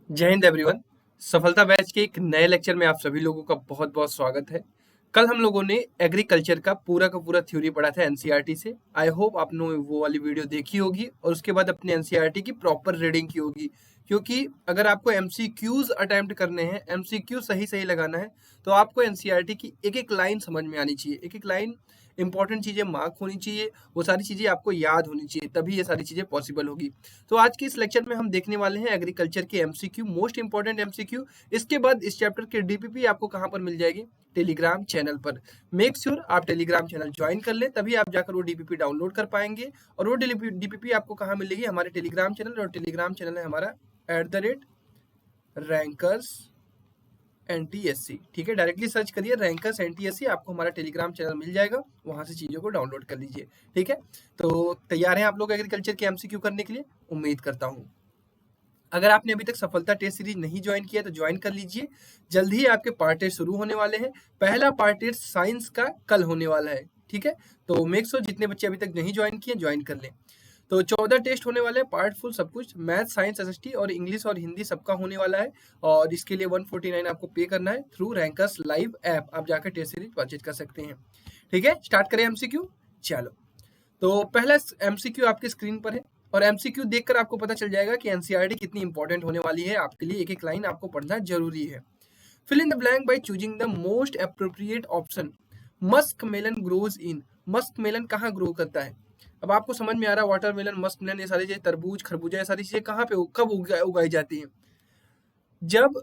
जय हिंद एवरीवन। सफलता बैच के एक नए लेक्चर में आप सभी लोगों का बहुत बहुत स्वागत है। कल हम लोगों ने एग्रीकल्चर का पूरा थ्योरी पढ़ा था एनसीईआरटी से। आई होप आपने वो वाली वीडियो देखी होगी और उसके बाद अपने एनसीईआरटी की प्रॉपर रीडिंग की होगी, क्योंकि अगर आपको एमसीक्यूज अटेम्प्ट करने हैं, एमसीक्यू सही सही लगाना है, तो आपको एनसीईआरटी की एक एक लाइन समझ में आनी चाहिए, एक एक लाइन इंपॉर्टेंट चीजें मार्क होनी चाहिए, वो सारी चीजें आपको याद होनी चाहिए, तभी ये सारी चीजें पॉसिबल होगी। तो आज के इस लेक्चर में हम देखने वाले हैं एग्रीकल्चर के एमसीक्यू, मोस्ट इंपॉर्टेंट एमसीक्यू। इसके बाद इस चैप्टर के डीपीपी आपको कहाँ पर मिल जाएगी? टेलीग्राम चैनल पर। मेक श्योर आप टेलीग्राम चैनल ज्वाइन कर लें, तभी आप जाकर वो डीपीपी डाउनलोड कर पाएंगे। और वो डीपीपी आपको कहाँ मिलेगी? हमारे टेलीग्राम चैनल, और टेलीग्राम चैनल है हमारा @रैंकर्स NTSC। ठीक है, डायरेक्टली सर्च करिए रैंकर्स NTSC, आपको हमारा टेलीग्राम चैनल मिल जाएगा, वहां से चीजों को डाउनलोड कर लीजिए। ठीक है, तो तैयार हैं आप लोग एग्रीकल्चर के एमसीक्यू करने के लिए? उम्मीद करता हूँ। अगर आपने अभी तक सफलता टेस्ट सीरीज नहीं ज्वाइन किया तो ज्वाइन कर लीजिए। जल्द ही आपके पार्ट टेस्ट शुरू होने वाले हैं। पहला पार्ट टेस्ट साइंस का कल होने वाला है। ठीक है, तो मेक श्योर जितने बच्चे अभी तक नहीं ज्वाइन किए ज्वाइन कर लें। तो 14 टेस्ट होने वाले हैं, पार्ट फुल सब कुछ, मैथ, साइंस, एसएसटी और इंग्लिश और हिंदी सबका होने वाला है। और इसके लिए 149 आपको पे करना है थ्रू रैंकर्स लाइव ऐप। आप जाकर टेस्ट सीरीज परचेज कर सकते हैं। ठीक है, स्टार्ट करें एमसीक्यू। चलो, तो पहला एमसीक्यू आपके स्क्रीन पर है, और एमसीक्यू देखकर आपको पता चल जाएगा कि एनसीईआरटी कितनी इंपॉर्टेंट होने वाली है आपके लिए। एक एक लाइन आपको पढ़ना जरूरी है। Fill in the blank by choosing the most appropriate option. Musk melon grows in. Musk melon कहाँ ग्रो करता है? अब आपको समझ में आ रहा है, वाटरमेलन, मस्क मेलन, ये सारी चीजें, तरबूज, खरबूजा, ये सारी चीजें कहाँ पे कब उगाई जाती हैं? जब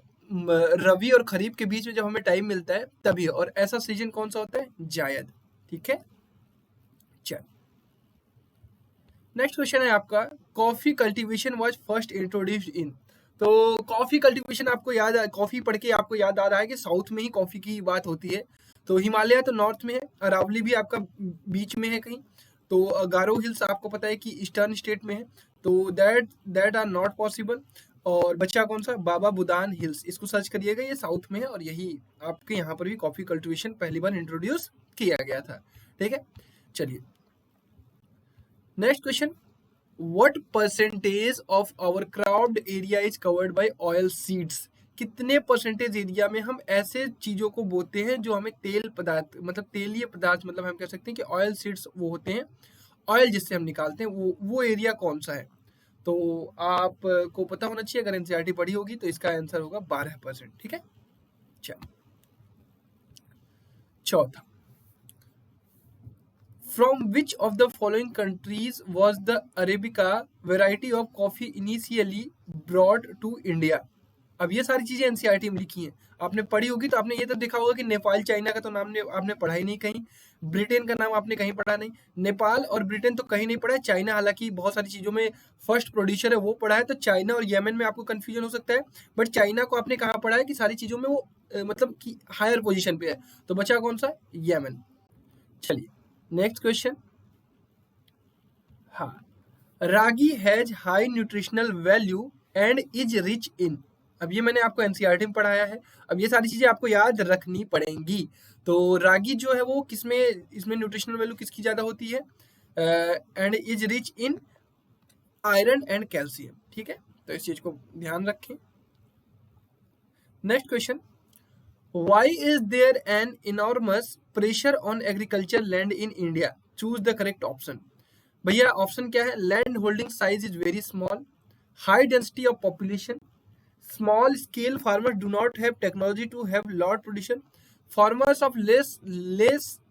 रबी और खरीफ के बीच में जब हमें टाइम मिलता है तभी। और ऐसा सीजन कौन सा होता है? जायद। ठीक है, चल नेक्स्ट क्वेश्चन है आपका, coffee cultivation was first introduced in. तो कॉफी कल्टीवेशन आपको याद, कॉफी पढ़ के आपको याद आ रहा है कि साउथ में ही कॉफी की बात होती है। तो हिमालय तो नॉर्थ में है, अरावली भी आपका बीच में है कहीं। तो गारो हिल्स आपको पता है कि ईस्टर्न स्टेट में है। तो दैट आर नॉट पॉसिबल। और बच्चा कौन सा? बाबा बुदान हिल्स, इसको सर्च करिएगा, ये साउथ में है, और यही आपके यहाँ पर भी कॉफी कल्टीवेशन पहली बार इंट्रोड्यूस किया गया था। ठीक है, चलिए next question. What percentage of our cropped area is covered by oil seeds? कितने परसेंटेज एरिया में हम ऐसे चीजों को बोते हैं जो हमें तेल पदार्थ, मतलब तेलीय पदार्थ, मतलब हम कह सकते हैं कि ऑयल सीड्स वो होते हैं, ऑयल जिससे हम निकालते हैं, वो एरिया कौन सा है? तो आपको पता होना चाहिए, अगर एनसीईआरटी पढ़ी होगी तो इसका आंसर होगा 12%। ठीक है, चलो चौथा। From which of the following countries was the Arabica variety of coffee initially brought to India? अब ये सारी चीजें एनसीईआरटी में लिखी हैं, आपने पढ़ी होगी, तो आपने ये तो देखा होगा कि नेपाल, चाइना का तो नाम आपने पढ़ा ही नहीं कहीं। ब्रिटेन का नाम आपने कहीं पढ़ा नहीं। नेपाल और ब्रिटेन तो कहीं नहीं पढ़ा है। चाइना हालांकि बहुत सारी चीजों में फर्स्ट प्रोड्यूसर है, वो पढ़ा है। तो चाइना और येमेन में आपको कंफ्यूजन हो सकता है, बट चाइना को आपने कहाँ पढ़ा है कि सारी चीजों में वो मतलब कि हायर पोजीशन पे है। तो बचा कौन सा? येमेन। चलिए नेक्स्ट क्वेश्चन। हाँ, ragi has high nutritional value and is rich in. अब ये मैंने आपको एनसीईआरटी में पढ़ाया है, अब ये सारी चीजें आपको याद रखनी पड़ेंगी। तो रागी जो है वो किसमें, इसमें न्यूट्रिशनल वैल्यू किसकी ज्यादा होती है? And is rich in iron and calcium. ठीक है, तो इस चीज को ध्यान रखें। Next question. Why is there an enormous pressure on agriculture land in India? Choose the correct option. भैया ऑप्शन क्या है? Land holding size is very small, high density of population, small scale farmers do not have technology to have lot production, farmers of less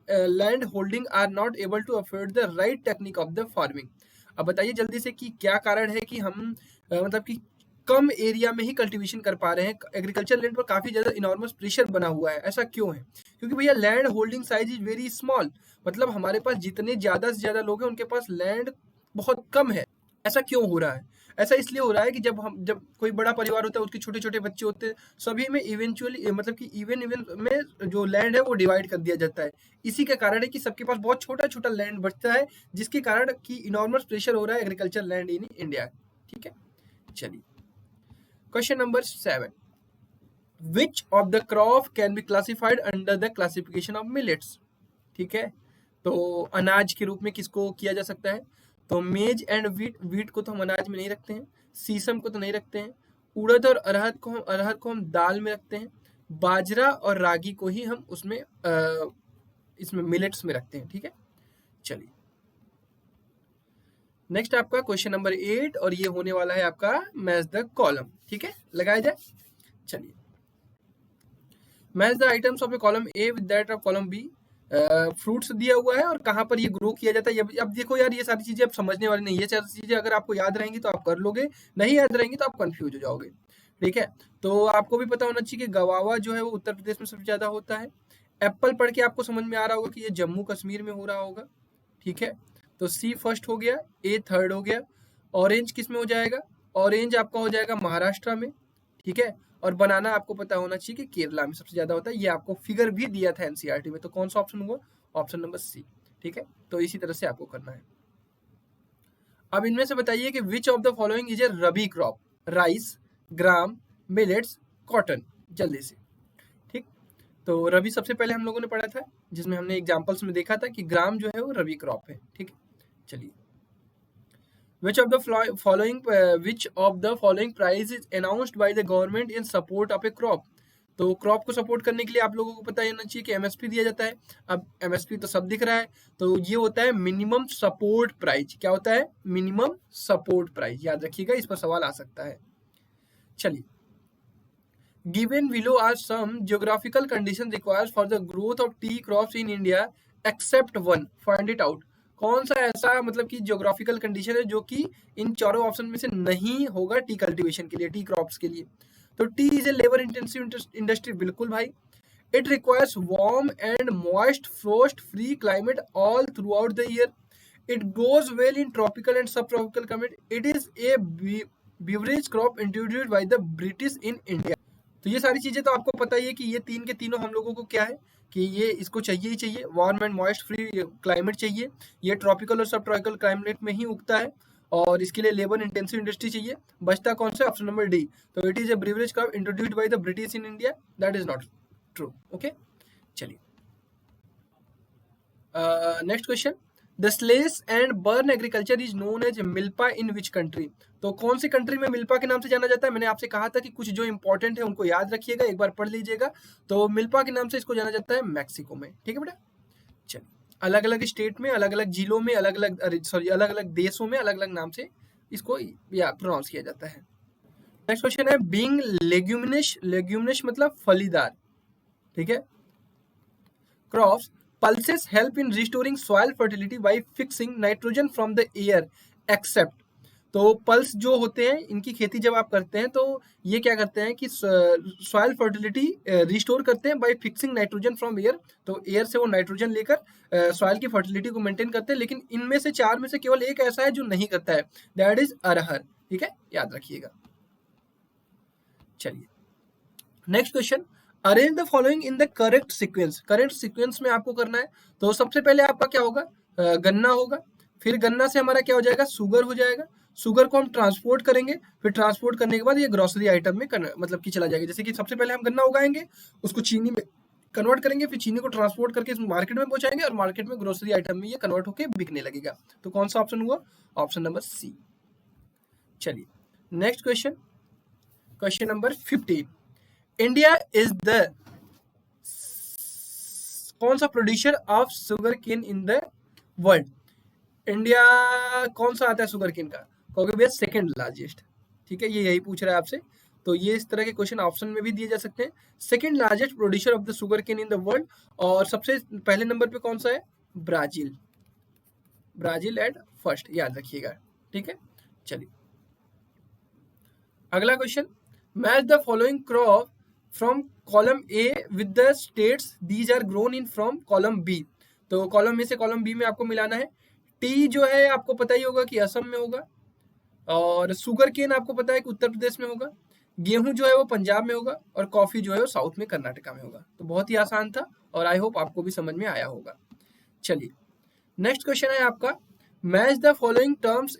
land holding are not able to afford the right technique of the farming. अब बताइए जल्दी से कि क्या कारण है कि हम मतलब कि कम एरिया में ही कल्टीवेशन कर पा रहे हैं, एग्रीकल्चर लैंड पर काफी ज्यादा इनॉर्मस प्रेशर बना हुआ है, ऐसा क्यों है? क्योंकि भैया land holding size is very small, मतलब हमारे पास जितने ज्यादा से ज्यादा लोग हैं उनके पास लैंड बहुत कम है। ऐसा क्यों हो रहा है? ऐसा इसलिए हो रहा है कि जब कोई बड़ा परिवार होता है, उसके छोटे छोटे बच्चे होते हैं, सभी में इवेंचुअली मतलब कि इवन इवन में जो लैंड है वो डिवाइड कर दिया जाता है। इसी के कारण है कि सबके पास बहुत छोटा छोटा लैंड बचता है, जिसके कारण कि इनॉर्मस प्रेशर हो रहा है एग्रीकल्चर लैंड इन इंडिया। ठीक है, चलिए question number 7। Which of the crop can be classified under the classification of millets? ठीक है, तो अनाज के रूप में किसको किया जा सकता है? तो मेज एंड वीट, वीट को तो हम अनाज में नहीं रखते हैं, सीसम को तो नहीं रखते हैं, उड़द और अरहर को हम दाल में रखते हैं, बाजरा और रागी को ही हम उसमें इसमें मिलेट्स में रखते हैं। ठीक है, चलिए नेक्स्ट आपका क्वेश्चन नंबर 8 और ये होने वाला है आपका मैच द कॉलम। ठीक है, लगाया जाए। चलिए, match the items of A column A with that of column B. Fruits दिया हुआ है और कहाँ पर ये ग्रो किया जाता है। अब देखो यार, ये सारी चीजें अब समझने वाली नहीं है। ये सारी चीजें अगर आपको याद रहेंगी तो आप कर लोगे, नहीं याद रहेंगी तो आप कंफ्यूज हो जाओगे। ठीक है, तो आपको भी पता होना चाहिए कि गवावा जो है वो उत्तर प्रदेश में सबसे ज्यादा होता है। एप्पल पढ़ के आपको समझ में आ रहा होगा कि ये जम्मू कश्मीर में हो रहा होगा। ठीक है, तो सी फर्स्ट हो गया, ए थर्ड हो गया। ऑरेंज किस में हो जाएगा? ऑरेंज आपका हो जाएगा महाराष्ट्र में। ठीक है, और बनाना आपको पता होना चाहिए कि केरला में सबसे ज्यादा होता है। ये आपको फिगर भी दिया था एनसीईआरटी में। तो कौन सा ऑप्शन हुआ? Option number C. ठीक है, तो इसी तरह से आपको करना है। अब इनमें से बताइए कि विच of the following is A rabi crop? Rice, gram, millets, cotton. जल्दी से। ठीक, तो रबी सबसे पहले हम लोगों ने पढ़ा था, जिसमें हमने एग्जाम्पल्स में देखा था कि ग्राम जो है वो रबी क्रॉप है। ठीक है, चलिए, which of the following price is announced by the government in support of a crop? तो क्रॉप को सपोर्ट करने के लिए आप लोगों को पता होना चाहिए कि एमएसपी दिया जाता है। अब एमएसपी तो सब दिख रहा है, तो ये होता है मिनिमम सपोर्ट प्राइस। क्या होता है? Minimum support price. याद रखिएगा, इस पर सवाल आ सकता है। चलिए, given below are some geographical conditions required for the growth of tea crops in India except one, find it out। कौन सा ऐसा मतलब कि ज्योग्राफिकल कंडीशन है जो कि इन चारों ऑप्शन में से नहीं होगा टी कल्टीवेशन के लिए, टी क्रॉप्स के लिए? तो tea is a labour intensive industry. बिल्कुल भाई। It requires warm and moist frost free climate all throughout the year. It goes well in tropical and sub tropical climate. It is a beverage crop introduced by the British in India. तो ये सारी चीजें तो आपको पता ही है कि ये तीन के तीनों हम लोगों को क्या है कि ये इसको चाहिए ही चाहिए। Warm and moist free climate चाहिए, ये ट्रॉपिकल और सब ट्रॉपिकल क्लाइमेट में ही उगता है, और इसके लिए लेबर इंटेंसिव इंडस्ट्री चाहिए। बचता कौन सा? Option number D. तो it is a beverage crop introduced by the British in India. That is not true. Okay, चलिए next question. The slash and burn agriculture is known as milpa in which country? तो कौन सी country में milpa के नाम से जाना जाता है? मैंने आपसे कहा था कि कुछ जो इंपॉर्टेंट है उनको याद रखिएगा, एक बार पढ़ लीजिएगा। तो मिल्पा के नाम से इसको जाना जाता है मैक्सिको में। ठीक है बेटा, चलिए, अलग अलग स्टेट में, अलग अलग जिलों में, अलग अलग देशों में अलग अलग नाम से इसको प्रोनाउंस किया जाता है। नेक्स्ट क्वेश्चन है, बीइंग लेग्यूमिनस, लेग्यूमिनस मतलब फलीदार। ठीक है, crops pulses help in restoring soil fertility by fixing nitrogen from the air except। तो पल्स जो होते हैं, इनकी खेती जब आप करते हैं तो ये क्या करते हैं कि सॉइल फर्टिलिटी रिस्टोर करते हैं bye fixing nitrogen from air. तो एयर से वो नाइट्रोजन लेकर सॉइल की फर्टिलिटी को मेंटेन करते हैं। लेकिन इनमें से चार में से केवल एक ऐसा है जो नहीं करता है, दैट इज अरहर। ठीक है, याद रखिएगा। चलिए next question, arrange the following in the correct sequence. Correct sequence में आपको करना है। तो सबसे पहले आपका क्या होगा? गन्ना होगा, फिर गन्ना से हमारा क्या हो जाएगा? शुगर हो जाएगा। शुगर को हम ट्रांसपोर्ट करेंगे, फिर ट्रांसपोर्ट करने के बाद ये ग्रोसरी आइटम में मतलब कि चला जाएगा। जैसे कि सबसे पहले हम गन्ना उगाएंगे, उसको चीनी में कन्वर्ट करेंगे, फिर चीनी को ट्रांसपोर्ट करके मार्केट में पहुंचाएंगे, और मार्केट में ग्रोसरी आइटम में ये कन्वर्ट होकर बिकने लगेगा। तो कौन सा ऑप्शन हुआ? Option number C. चलिए next question, question number 15। India is the कौन सा producer of sugar cane in the world? India कौन सा आता है शुगर केन का? कहोगे भैया सेकंड लार्जेस्ट। ठीक है, ये यही पूछ रहा है आपसे। तो ये इस तरह के क्वेश्चन ऑप्शन में भी दिए जा सकते हैं। Second largest producer of the sugar cane in the world, और सबसे पहले नंबर पे कौन सा है? ब्राजील। ब्राजील एट फर्स्ट, याद रखिएगा। ठीक है, चलिए अगला question, match the following crop from column A with the states these are grown in from column B. तो कॉलम ए से कॉलम बी में आपको मिलाना है। टी जो है आपको पता ही होगा कि असम में होगा, और शुगर केन आपको पता है कि उत्तर प्रदेश में होगा, गेहूं जो है वो पंजाब में होगा, और कॉफी जो है वो साउथ में कर्नाटका में होगा। तो बहुत ही आसान था, और आई होप आपको भी समझ में आया होगा। चलिए नेक्स्ट क्वेश्चन है आपका, match the following terms.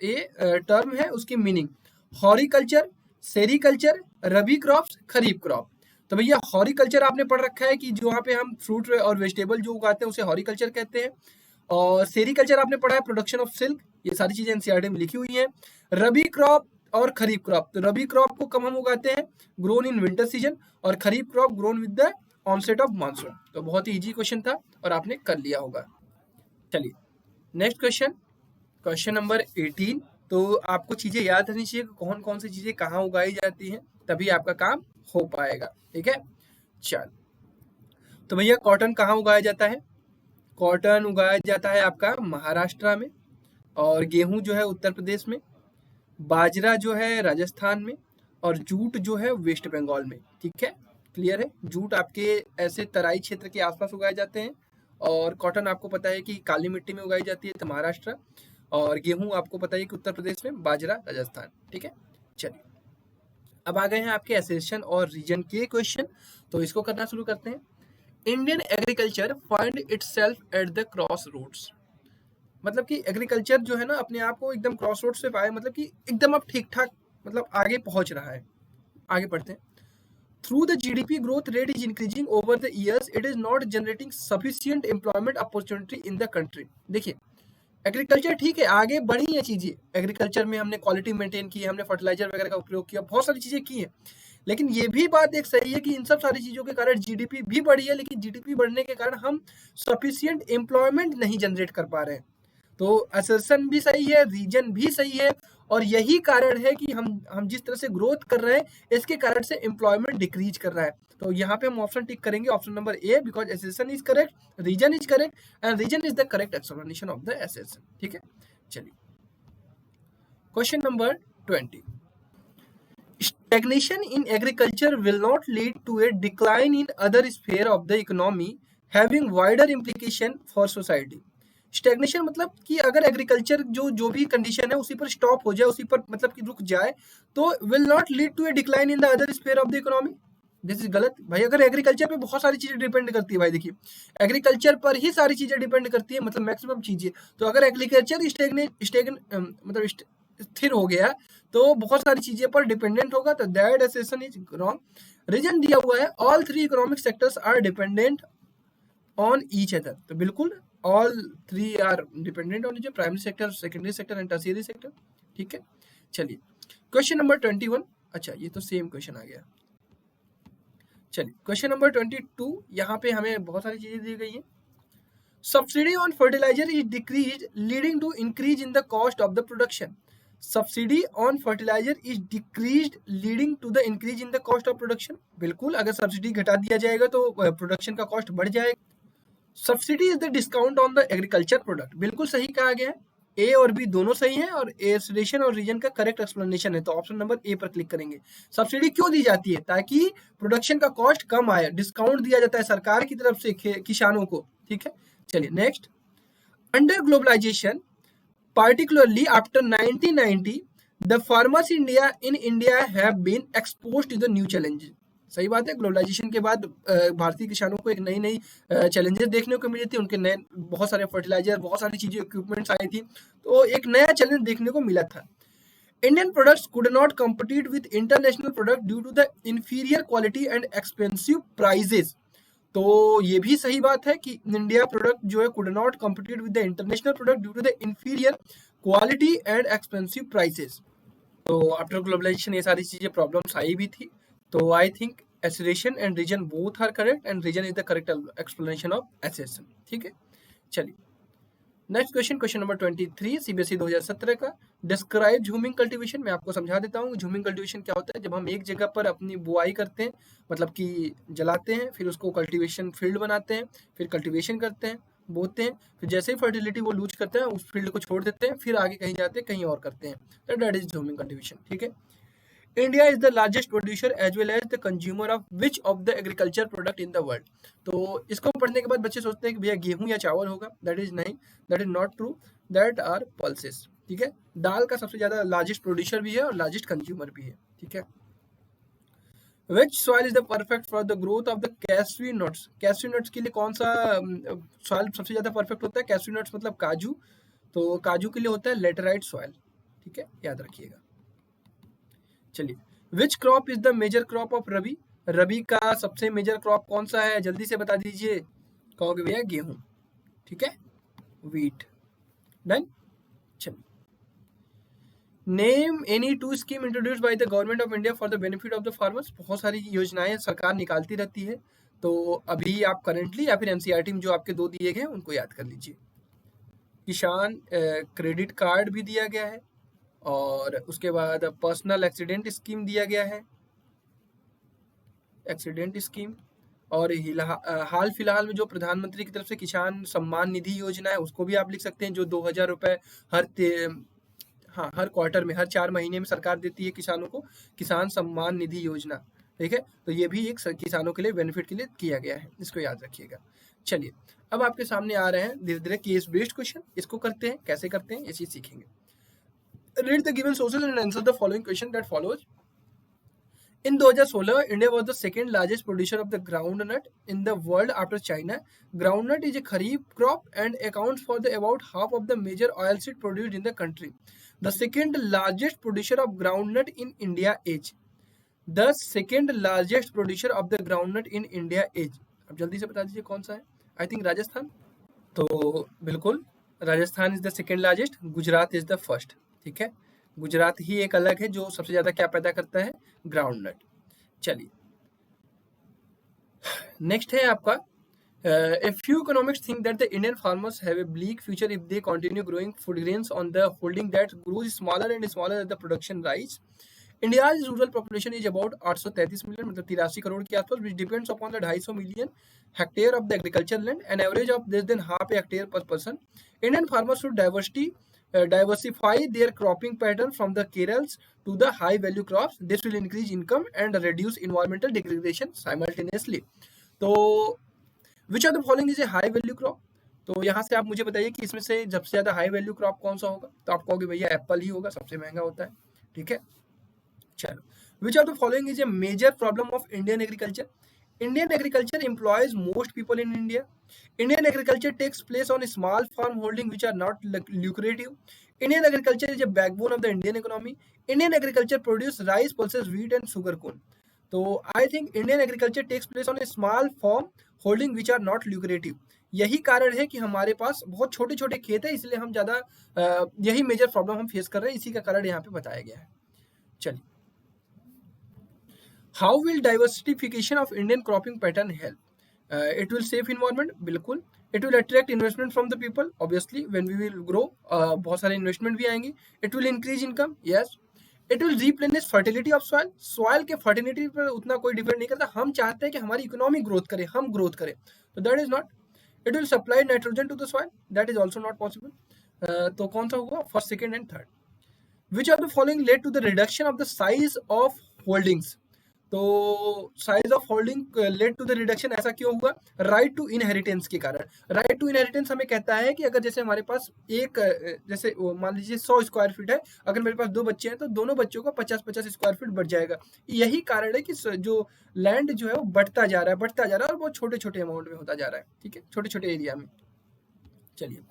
Term है उसकी मीनिंग, हॉरिकल्चर, सेरिकल्चर, रबी क्रॉप्स, खरीफ क्रॉप। तो भैया हॉरिकल्चर आपने पढ़ रखा है कि जो वहाँ पे हम फ्रूट और वेजिटेबल जो उगाते हैं उसे हॉरिकल्चर कहते हैं। और सेरिकल्चर आपने पढ़ा है प्रोडक्शन ऑफ सिल्क। ये सारी चीजें एनसीईआरटी में लिखी हुई हैं। रबी क्रॉप और खरीफ क्रॉप। तो रबी क्रॉप को कब हम उगाते हैं? ग्रोन इन विंटर सीजन, और kharif crop grown with the onset of monsoon. तो बहुत ही इजी क्वेश्चन था और आपने कर लिया होगा। चलिए नेक्स्ट क्वेश्चन, क्वेश्चन नंबर 18। तो आपको चीजें याद रहनी चाहिए कौन कौन सी चीजें कहाँ उगाई जाती हैं, तभी आपका काम हो पाएगा। ठीक है, चल तो भैया कॉटन कहाँ उगाया जाता है? कॉटन उगाया जाता है आपका महाराष्ट्र में, और गेहूं जो है उत्तर प्रदेश में, बाजरा जो है राजस्थान में, और जूट जो है वेस्ट बंगाल में। ठीक है, क्लियर है? जूट आपके ऐसे तराई क्षेत्र के आसपास उगाए जाते हैं, और कॉटन आपको पता है कि काली मिट्टी में उगाई जाती है तो महाराष्ट्र, और गेहूं आपको पता है कि उत्तर प्रदेश में, बाजरा राजस्थान। ठीक है, चलिए अब आ गए हैं आपके एसेशन और रीजन के क्वेश्चन, तो इसको करना शुरू करते हैं। Indian agriculture find itself at the cross roads. मतलब कि एग्रीकल्चर जो है ना अपने आप को एकदम क्रॉस रोड से पाए, मतलब कि एकदम अब ठीक ठाक मतलब आगे पहुंच रहा है। आगे पढ़ते हैं। Through the GDP growth rate is increasing over the years, it is not generating sufficient employment opportunity in the country. देखिए एग्रीकल्चर ठीक है, आगे बढ़ी है चीजें, एग्रीकल्चर में हमने क्वालिटी मेंटेन की, हमने फर्टिलाइजर वगैरह का उपयोग किया, बहुत सारी चीजें की है, लेकिन ये भी बात एक सही है कि इन सब सारी चीजों के कारण जीडीपी भी बढ़ी है, लेकिन जीडीपी बढ़ने के कारण हम सफिशिएंट एम्प्लॉयमेंट नहीं जनरेट कर पा रहे हैं। तो असर्शन भी सही है, रीजन भी सही है, और यही कारण है कि हम जिस तरह से ग्रोथ कर रहे हैं इसके कारण से एम्प्लॉयमेंट डिक्रीज कर रहा है। तो यहाँ पे हम ऑप्शन टिक करेंगे, option number A, because assertion is correct, reason is correct, and reason is the correct explanation of the assertion. ठीक है, चलिए question number 20। Stagnation in agriculture will not lead to a decline in other sphere of the economy having wider implication for society. Stagnation मतलब कि अगर agriculture जो भी condition है उसी पर स्टॉप हो जाए, उसी पर मतलब कि रुक जाए, तो will not lead to a decline in the other sphere of the economy. This is गलत भाई। अगर एग्रीकल्चर पे बहुत सारी चीजें डिपेंड करती है भाई, देखिए एग्रीकल्चर पर ही सारी चीजें डिपेंड करती है, मतलब मैक्सिमम चीजें। तो अगर एग्रीकल्चर मतलब स्थिर हो गया तो बहुत सारी चीजें पर डिपेंडेंट होगा, तो that assertion is wrong. Reason दिया हुआ है all three economic sectors are dependent on each other. तो बिल्कुल all three are dependent on each, primary sector, secondary sector and tertiary sector. ठीक है, चलिए क्वेश्चन नंबर 21। अच्छा ये तो सेम क्वेश्चन आ गया। चलिए क्वेश्चन नंबर 22, यहाँ पे हमें बहुत सारी चीजें दी गई हैं। Subsidy on fertiliser is decrease leading to increase in the cost of the production. Subsidy on fertiliser is decreased leading to the increase in the cost of production. बिल्कुल, अगर सब्सिडी घटा दिया जाएगा तो प्रोडक्शन का कॉस्ट बढ़ जाएगा। Subsidy is the discount on the agriculture product. बिल्कुल सही कहा गया है, ए और बी दोनों सही हैं, और एसोसिएशन और रीजन का करेक्ट एक्सप्लेनेशन है, तो ऑप्शन नंबर ए पर क्लिक करेंगे। सब्सिडी क्यों दी जाती है? ताकि प्रोडक्शन का कॉस्ट कम आए, डिस्काउंट दिया जाता है सरकार की तरफ से किसानों को। ठीक है, चलिए next. Under globalisation particularly after 1990 the farmers in India have been exposed to the new challenges। सही बात है, ग्लोबलाइजेशन के बाद भारतीय किसानों को एक नई नई चैलेंजेस देखने को मिली थी, उनके नए बहुत सारे फर्टिलाइजर, बहुत सारी चीजें, इक्विपमेंट्स आई थी, तो एक नया चैलेंज देखने को मिला था। Indian products could not compete with international product due to the inferior quality and expensive prices. तो ये भी सही बात है कि इंडिया प्रोडक्ट जो है could not compete with the international product due to the inferior quality and expensive prices. तो आफ्टर ग्लोबलाइजेशन ये सारी चीजें प्रॉब्लम्स आई भी थी। तो I think association and reason both are correct, and reason is the correct explanation of association. ठीक है, चलिए next question, question number 23 CBSE 2017 का। Describe jhuming cultivation. मैं आपको समझा देता हूँ झूमिंग कल्टीवेशन क्या होता है। जब हम एक जगह पर अपनी बुआई करते हैं, मतलब कि जलाते हैं, फिर उसको कल्टीवेशन फील्ड बनाते हैं, फिर कल्टीवेशन करते हैं, बोते हैं, फिर जैसे ही फर्टिलिटी वो लूज करते हैं उस फील्ड को छोड़ देते हैं, फिर आगे कहीं जाते हैं, कहीं और करते हैं, तो दैट इज झूमिंग कल्टीवेशन। ठीक है, India is the largest producer as well as the consumer of which of the agriculture product in the world. तो इसको पढ़ने के बाद बच्चे सोचते हैं कि भैया गेहूं या चावल होगा, दैट इज नहीं, that is not true, that are pulses. ठीक है, दाल का सबसे ज्यादा लार्जेस्ट प्रोड्यूसर भी है और लार्जेस्ट कंज्यूमर भी है। ठीक है, which soil is the perfect for the growth of the cashew nuts. Cashew nuts के लिए कौन सा सॉइल सबसे ज्यादा परफेक्ट होता है? कैशवी नट्स मतलब काजू, तो काजू के लिए होता है लेटराइट सॉइल। ठीक है, याद रखिएगा। चलिए, which crop is the major crop of rabi. Rabi का सबसे मेजर क्रॉप कौन सा है? जल्दी से बता दीजिए। कहोगे भैया गेहूं। ठीक है, वीट। डन। चलिए name any two scheme introduced by the government of India for the benefit of the farmers. बहुत सारी योजनाएं सरकार निकालती रहती है, तो अभी आप करंटली या फिर एनसीईआरटी में जो आपके 2 दिए गए हैं उनको याद कर लीजिए। किसान क्रेडिट कार्ड भी दिया गया है, और उसके बाद पर्सनल एक्सीडेंट स्कीम दिया गया है, एक्सीडेंट स्कीम। और हाल फिलहाल में जो प्रधानमंत्री की तरफ से किसान सम्मान निधि योजना है उसको भी आप लिख सकते हैं, जो 2000 रुपए हर क्वार्टर में, हर 4 महीने में सरकार देती है किसानों को, किसान सम्मान निधि योजना। ठीक है, तो ये भी एक किसानों के लिए बेनिफिट के लिए किया गया है, इसको याद रखिएगा। चलिए, अब आपके सामने आ रहे हैं धीरे धीरे केस बेस्ड क्वेश्चन। इसको करते हैं, कैसे करते हैं ये चीज सीखेंगे। Read the given sources and answer the following question that follows. In 2016, India was the second largest producer of the groundnut in the world after China. Groundnut is a kharif crop and accounts for about half of the major oilseed produced in the country. The second largest producer of groundnut in India is. The second largest producer of the groundnut in India is. अब जल्दी से बता दीजिए कौन सा है। I think Rajasthan. तो बिल्कुल Rajasthan is the second largest, Gujarat is the first. ठीक है, गुजरात ही एक अलग है जो सबसे ज्यादा क्या पैदा करता है, ग्राउंडनट। चलिए, नेक्स्ट है आपका a few economists think that the Indian farmers have a bleak future if they continue growing food grains on the holding that grows smaller and smaller as the production rise. India's rural population is about 833 million, मतलब 83 करोड़ के आसपास, which depends upon the 250 million hectare of the agricultural land, an average of less than half a hectare per person. Indian farmers should diversify their cropping pattern from the Kerals to the high value crops. This will increase income and reduce environmental degradation simultaneously. तो विच of the following is A high value crop. तो यहाँ से आप मुझे बताइए कि इसमें से सबसे ज्यादा हाई वैल्यू क्रॉप कौन सा होगा। तो आप कहोगे भैया एप्पल ही होगा, सबसे महंगा होता है। ठीक है, चलो, which of the following is a major problem of Indian agriculture. Indian agriculture employs most people in India. Indian agriculture takes place on small farm holding which are not lucrative. Indian agriculture is a backbone of the Indian economy. Indian agriculture produces rice, pulses, wheat and sugar corn. तो I think Indian agriculture takes place on a small form holding which are not lucrative. यही कारण है कि हमारे पास बहुत छोटे छोटे खेत है, इसलिए हम ज्यादा यही मेजर प्रॉब्लम हम फेस कर रहे हैं, इसी का कारण यहाँ पे बताया गया है। चलिए, how will diversification of Indian cropping pattern help. It will safe environment, बिल्कुल। It will attract investment from the people, obviously when we will grow बहुत सारे इन्वेस्टमेंट भी आएंगे। It will increase income, yes. It will replenish fertility of soil, soil के fertility पर उतना कोई depend नहीं करता। हम चाहते हैं कि हमारी इकोनॉमी ग्रोथ करे, हम ग्रोथ करें, तो that is not. It will supply nitrogen to the soil, that is also not possible. तो कौन सा होगा, first, second and third. Which of the following led to the reduction of the size of holdings. तो size of holding led to the reduction, ऐसा क्यों हुआ, right to inheritance के कारण। राइट टू इनहेरिटेंस हमें कहता है कि अगर जैसे हमारे पास एक, जैसे मान लीजिए 100 स्क्वायर फीट है, अगर मेरे पास 2 बच्चे हैं तो दोनों बच्चों का 50-50 स्क्वायर फीट बढ़ जाएगा। यही कारण है कि जो लैंड जो है वो बढ़ता जा रहा है और बहुत छोटे छोटे अमाउंट में होता जा रहा है। ठीक है, छोटे छोटे एरिया में। चलिए,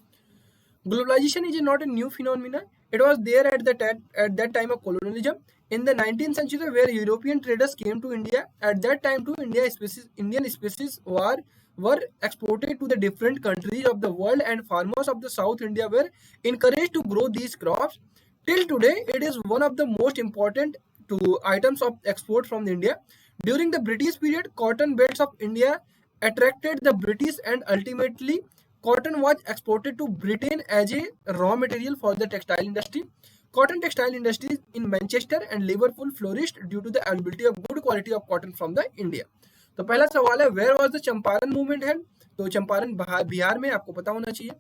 globalization is not a new phenomenon. It was there at that time of colonialism. In the 19th century, where European traders came to India, at that time too, Indian species were exported to the different countries of the world, and farmers of the South India were encouraged to grow these crops. Till today, it is one of the most important items of export from India. During the British period, cotton belts of India attracted the British, and ultimately cotton was exported to Britain as a raw material for the textile industry. Cotton textile industries in Manchester and Liverpool flourished due to the availability of good quality of cotton from the India. तो पहला सवाल है, where was the Champaran movement held? तो चंपारण बिहार में, आपको पता होना चाहिए।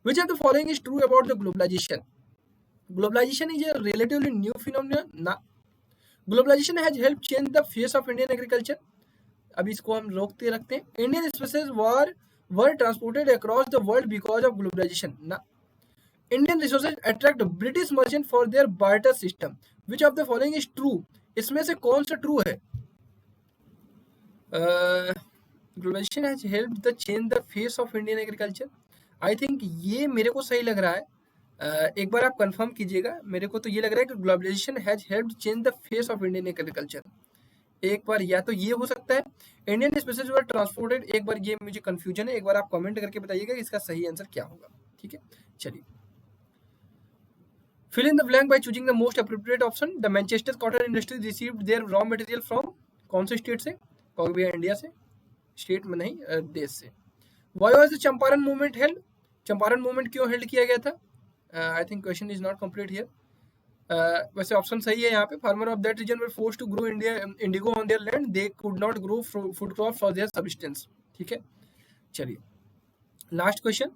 Which of the following is true about the globalization? Globalization is a relatively new phenomenon. ना, globalization has helped change the face of Indian agriculture. अब इसको हम रोकते रखते हैं। Indian species were transported across the world because of globalization. ना, Indian resources attract British merchants for their barter system. Which of the following is true? इसमें से कौन सा ट्रू है? Globalization has helped the change the face of Indian agriculture. I think ये मेरे को सही लग रहा है। एक बार आप कंफर्म कीजिएगा। मेरे को तो ये लग रहा है कि globalisation has helped change the face of Indian agriculture. एक बार या तो ये हो सकता है, इंडियन स्पीशीज वर ट्रांसपोर्टेड, एक बार ये मुझे कंफ्यूजन है, एक बार आप कमेंट करके बताइएगा कि इसका सही आंसर क्या होगा। ठीक है, चलिए, Fill in the blank by choosing the most appropriate option. The Manchester cotton industry received their raw material from कौन से स्टेट से? कहोगे भैया इंडिया से, स्टेट में नहीं, देश से. Why was the Champaran movement held? Champaran movement क्यों हेल्ड किया गया था? I think question is not complete here. वैसे ऑप्शन सही है यहाँ पे. Farmer of that reason were forced to grow indigo on their land, they could not grow food crop for their subsistence. ठीक है, चलिए last question.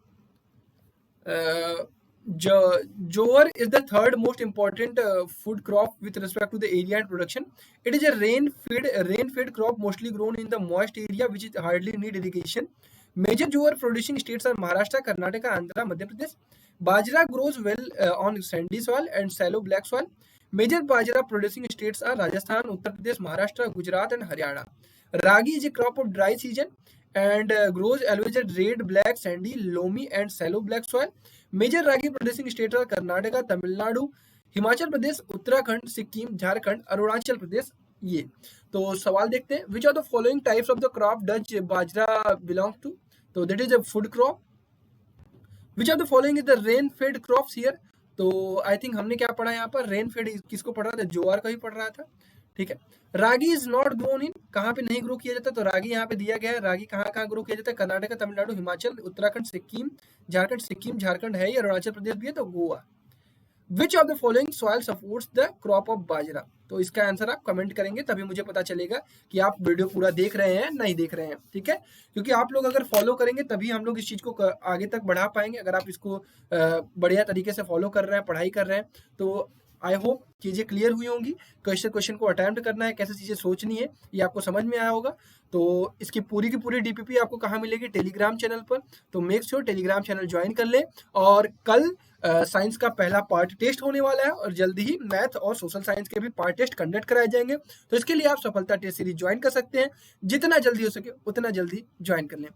Jowar is the third most important food crop with respect to the area and production. It is a rain-fed crop mostly grown in the moist area which is hardly need irrigation. Major jowar producing states are Maharashtra, Karnataka, Andhra, Madhya Pradesh. Bajra grows well on sandy soil and shallow black soil. Major bajra producing states are Rajasthan, Uttar Pradesh, Maharashtra, Gujarat, and Haryana. Ragi is a crop of dry season and grows always at red, black, sandy, loamy, and shallow black soil. Major ragi producing state are Karnataka, Tamil Nadu, Himachal Pradesh, Uttarakhand, Sikkim, Jharkhand, Arunachal Pradesh. ये तो सवाल देखते हैं. Which are the following types of the crop does bajra belong to? तो that is a food crop. Which are the following is the rain fed crops here? तो I think हमने क्या पढ़ा यहाँ पर? रेन फेड किसको पढ़ रहा था? ज्वार का ही पढ़ रहा था. ठीक है. रागी इज नॉट ग्रोन इन, कहाँ पे नहीं ग्रो किया जाता? तो रागी यहाँ पे दिया गया है. रागी कहाँ कहाँ ग्रो किया जाता है? कर्नाटक, तमिलनाडु, हिमाचल, उत्तराखंड, सिक्किम, झारखंड है ही, अरुणाचल प्रदेश भी है, तो Goa. Which of the following soil supports the crop of bajra? तो इसका आंसर आप कमेंट करेंगे तभी मुझे पता चलेगा कि आप वीडियो पूरा देख रहे हैं नहीं देख रहे हैं. ठीक है, क्योंकि आप लोग अगर फॉलो करेंगे तभी हम लोग इस चीज को आगे तक बढ़ा पाएंगे. अगर आप इसको बढ़िया तरीके से फॉलो कर रहे हैं, पढ़ाई कर रहे हैं, तो आई होप चीजें क्लियर हुई होंगी. क्वेश्चन को अटेम्प्ट करना है, कैसे चीजें सोचनी है, ये आपको समझ में आया होगा. तो इसकी पूरी की पूरी डीपीपी आपको कहाँ मिलेगी? टेलीग्राम चैनल पर. तो make sure Telegram channel join कर ले. और कल साइंस का पहला पार्ट टेस्ट होने वाला है और जल्दी ही मैथ और सोशल साइंस के भी पार्ट टेस्ट कंडक्ट कराए जाएंगे. तो इसके लिए आप सफलता टेस्ट सीरीज ज्वाइन कर सकते हैं. जितना जल्दी हो सके उतना जल्दी ज्वाइन कर लें.